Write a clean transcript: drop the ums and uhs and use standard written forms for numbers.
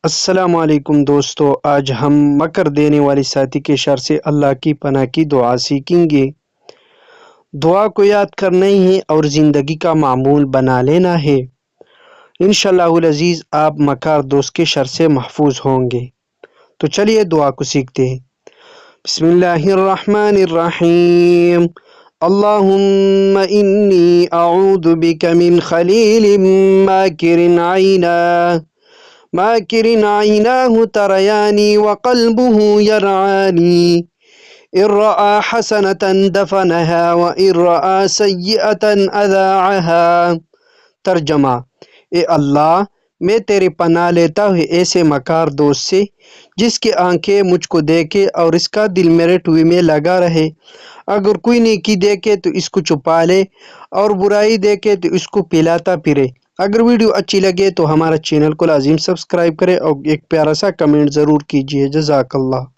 السلام علیکم دوستو، آج ہم مکر دینے والی ساتھی کے شر سے اللہ کی پناہ کی دعا سیکھیں گے۔ دعا کو یاد کرنا ہی ہے اور زندگی کا معمول بنا لینا ہے۔ انشاءاللہ العزیز آپ مکار دوست کے شر سے محفوظ ہوں گے۔ تو چلیے دعا کو سیکھتے ہیں۔ بسم اللہ الرحمن الرحیم۔ اللہم انی اعوذ بک من خلیل ماکر عیناہ تریانی وقلبہ یرعانی ان رأى حسنة دفنها وان رأى سیئة اذاعها۔ ترجمہ: اے اللہ، میں تیری پناہ لیتا ہوں ایسے مکار دوست سے جس کی آنکھیں مجھ کو دیکھے اور اس کا دل میرے ٹوئے میں لگا رہے۔ اگر کوئی نیکی دیکھے تو اس کو چھپا لے اور برائی دیکھے تو اس کو پلاتا پھرے۔ اگر ویڈیو اچھی لگے تو ہمارا چینل کو لازم سبسکرائب کریں اور ایک پیارا سا کمنٹ ضرور کیجیے۔ جزاک اللہ۔